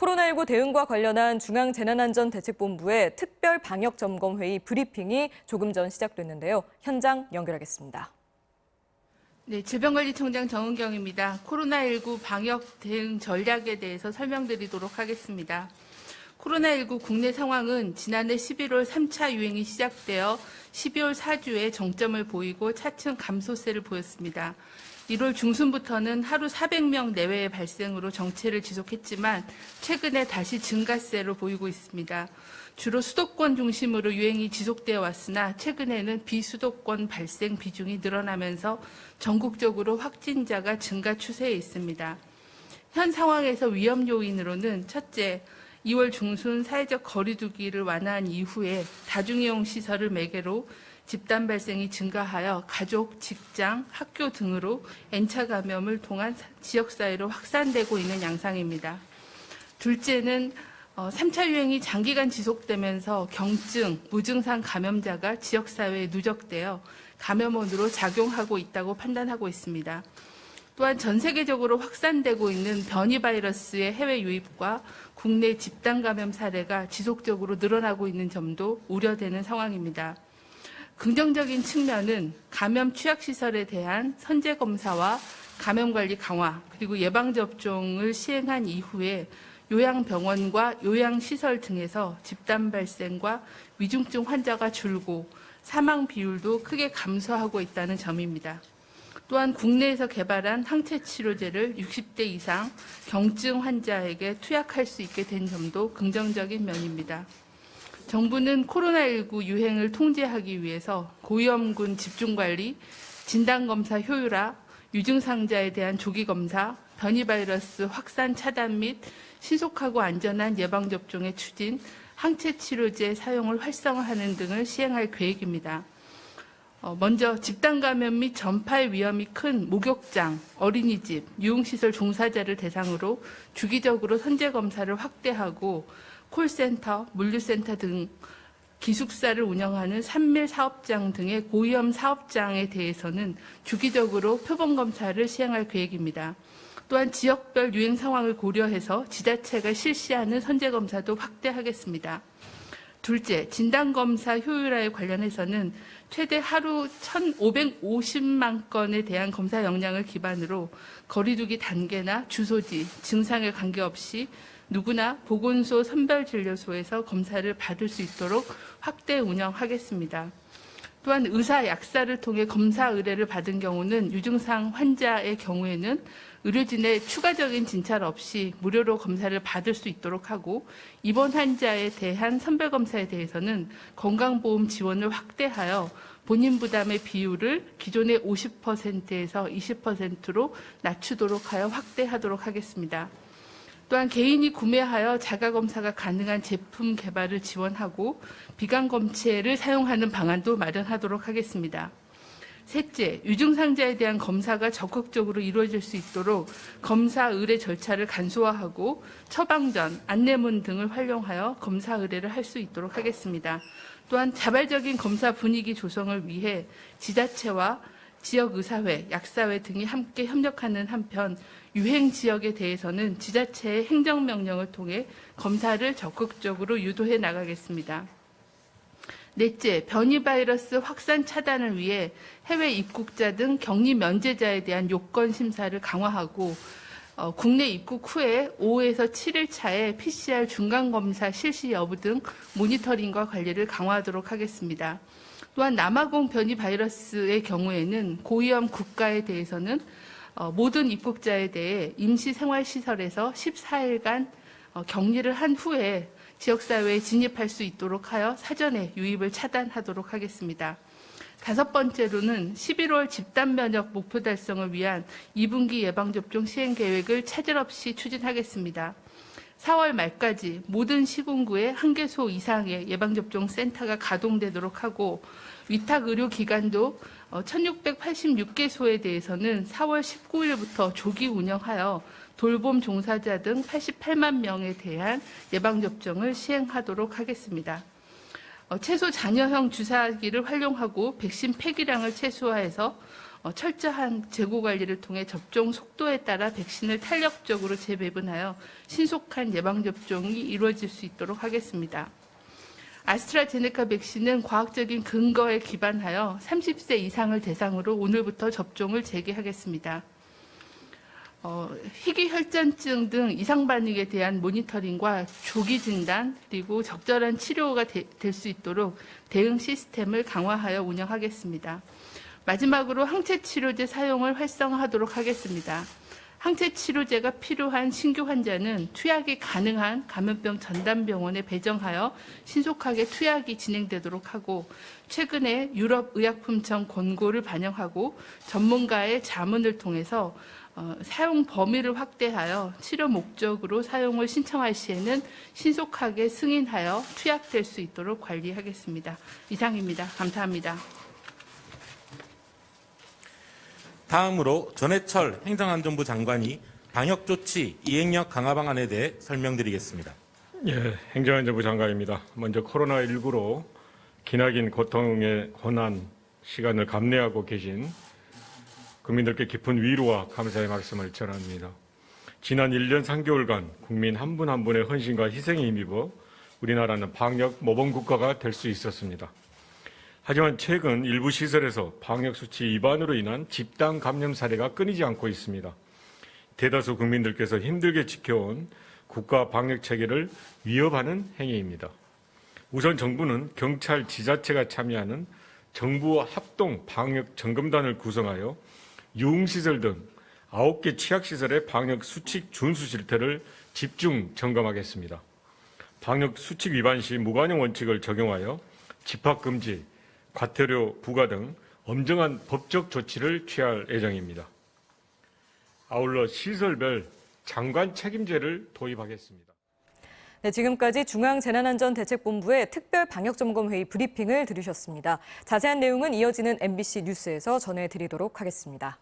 코로나19 대응과 관련한 중앙재난안전대책본부의 특별방역점검회의 브리핑이 조금 전 시작됐는데요. 현장 연결하겠습니다. 네, 질병관리청장 정은경입니다. 코로나19 방역 대응 전략에 대해서 설명드리도록 하겠습니다. 코로나19 국내 상황은 지난해 11월 3차 유행이 시작되어 12월 4주에 정점을 보이고 차츰 감소세를 보였습니다. 1월 중순부터는 하루 400명 내외의 발생으로 정체를 지속했지만 최근에 다시 증가세로 보이고 있습니다. 주로 수도권 중심으로 유행이 지속되어 왔으나 최근에는 비수도권 발생 비중이 늘어나면서 전국적으로 확진자가 증가 추세에 있습니다. 현 상황에서 위험 요인으로는 첫째, 2월 중순 사회적 거리 두기를 완화한 이후에 다중이용 시설을 매개로 집단 발생이 증가하여 가족, 직장, 학교 등으로 N차 감염을 통한 지역사회로 확산되고 있는 양상입니다. 둘째는 3차 유행이 장기간 지속되면서 경증, 무증상 감염자가 지역사회에 누적되어 감염원으로 작용하고 있다고 판단하고 있습니다. 또한 전 세계적으로 확산되고 있는 변이 바이러스의 해외 유입과 국내 집단 감염 사례가 지속적으로 늘어나고 있는 점도 우려되는 상황입니다. 긍정적인 측면은 감염 취약시설에 대한 선제검사와 감염관리 강화, 그리고 예방접종을 시행한 이후에 요양병원과 요양시설 등에서 집단 발생과 위중증 환자가 줄고 사망 비율도 크게 감소하고 있다는 점입니다. 또한 국내에서 개발한 항체 치료제를 60대 이상 경증 환자에게 투약할 수 있게 된 점도 긍정적인 면입니다. 정부는 코로나19 유행을 통제하기 위해서 고위험군 집중관리, 진단검사 효율화, 유증상자에 대한 조기검사, 변이바이러스 확산 차단 및 신속하고 안전한 예방접종의 추진, 항체 치료제 사용을 활성화하는 등을 시행할 계획입니다. 먼저 집단 감염 및 전파의 위험이 큰 목욕장, 어린이집, 유흥시설 종사자를 대상으로 주기적으로 선제검사를 확대하고 콜센터, 물류센터 등 기숙사를 운영하는 산밀 사업장 등의 고위험 사업장에 대해서는 주기적으로 표본검사를 시행할 계획입니다. 또한 지역별 유행 상황을 고려해서 지자체가 실시하는 선제검사도 확대하겠습니다. 둘째, 진단검사 효율화에 관련해서는 최대 하루 1,550만 건에 대한 검사 역량을 기반으로 거리두기 단계나 주소지, 증상에 관계없이 누구나 보건소 선별진료소에서 검사를 받을 수 있도록 확대 운영하겠습니다. 또한 의사 약사를 통해 검사 의뢰를 받은 경우는 유증상 환자의 경우에는 의료진의 추가적인 진찰 없이 무료로 검사를 받을 수 있도록 하고 입원 환자에 대한 선별검사에 대해서는 건강보험 지원을 확대하여 본인 부담의 비율을 기존의 50%에서 20%로 낮추도록 하여 확대하도록 하겠습니다. 또한 개인이 구매하여 자가검사가 가능한 제품 개발을 지원하고 비강검체를 사용하는 방안도 마련하도록 하겠습니다. 셋째, 유증상자에 대한 검사가 적극적으로 이루어질 수 있도록 검사 의뢰 절차를 간소화하고 처방 전, 안내문 등을 활용하여 검사 의뢰를 할 수 있도록 하겠습니다. 또한 자발적인 검사 분위기 조성을 위해 지자체와 지역의사회, 약사회 등이 함께 협력하는 한편 유행 지역에 대해서는 지자체의 행정명령을 통해 검사를 적극적으로 유도해 나가겠습니다. 넷째, 변이 바이러스 확산 차단을 위해 해외 입국자 등 격리 면제자에 대한 요건 심사를 강화하고 국내 입국 후에 5에서 7일 차에 PCR 중간검사 실시 여부 등 모니터링과 관리를 강화하도록 하겠습니다. 또한 남아공 변이 바이러스의 경우에는 고위험 국가에 대해서는 모든 입국자에 대해 임시생활시설에서 14일간 격리를 한 후에 지역사회에 진입할 수 있도록 하여 사전에 유입을 차단하도록 하겠습니다. 다섯 번째로는 11월 집단면역 목표 달성을 위한 2분기 예방접종 시행 계획을 차질 없이 추진하겠습니다. 4월 말까지 모든 시군구에 1개소 이상의 예방접종 센터가 가동되도록 하고 위탁 의료기관도 1686개소에 대해서는 4월 19일부터 조기 운영하여 돌봄 종사자 등 88만 명에 대한 예방접종을 시행하도록 하겠습니다. 최소 잔여형 주사기를 활용하고 백신 폐기량을 최소화해서 철저한 재고 관리를 통해 접종 속도에 따라 백신을 탄력적으로 재배분하여 신속한 예방접종이 이루어질 수 있도록 하겠습니다. 아스트라제네카 백신은 과학적인 근거에 기반하여 30세 이상을 대상으로 오늘부터 접종을 재개하겠습니다. 희귀혈전증 등 이상 반응에 대한 모니터링과 조기 진단 그리고 적절한 치료가 될 수 있도록 대응 시스템을 강화하여 운영하겠습니다. 마지막으로 항체 치료제 사용을 활성화하도록 하겠습니다. 항체 치료제가 필요한 신규 환자는 투약이 가능한 감염병 전담병원에 배정하여 신속하게 투약이 진행되도록 하고, 최근에 유럽의약품청 권고를 반영하고 전문가의 자문을 통해서 사용 범위를 확대하여 치료 목적으로 사용을 신청할 시에는 신속하게 승인하여 투약될 수 있도록 관리하겠습니다. 이상입니다. 감사합니다. 다음으로 전해철 행정안전부 장관이 방역조치 이행력 강화 방안에 대해 설명드리겠습니다. 예, 행정안전부 장관입니다. 먼저 코로나19로 기나긴 고통의 고난 시간을 감내하고 계신 국민들께 깊은 위로와 감사의 말씀을 전합니다. 지난 1년 3개월간 국민 한 분 한 분의 헌신과 희생에 힘입어 우리나라는 방역 모범국가가 될 수 있었습니다. 하지만 최근 일부 시설에서 방역수치 위반으로 인한 집단 감염 사례가 끊이지 않고 있습니다. 대다수 국민들께서 힘들게 지켜온 국가 방역체계를 위협하는 행위입니다. 우선 정부는 경찰, 지자체가 참여하는 정부 합동 방역 점검단을 구성하여 유흥시설 등 9개 취약시설의 방역수칙 준수 실태를 집중 점검하겠습니다. 방역수칙 위반 시 무관용 원칙을 적용하여 집합금지, 과태료 부과 등 엄정한 법적 조치를 취할 예정입니다. 아울러 시설별 장관 책임제를 도입하겠습니다. 네, 지금까지 중앙재난안전대책본부의 특별방역점검회의 브리핑을 들으셨습니다. 자세한 내용은 이어지는 MBC 뉴스에서 전해드리도록 하겠습니다.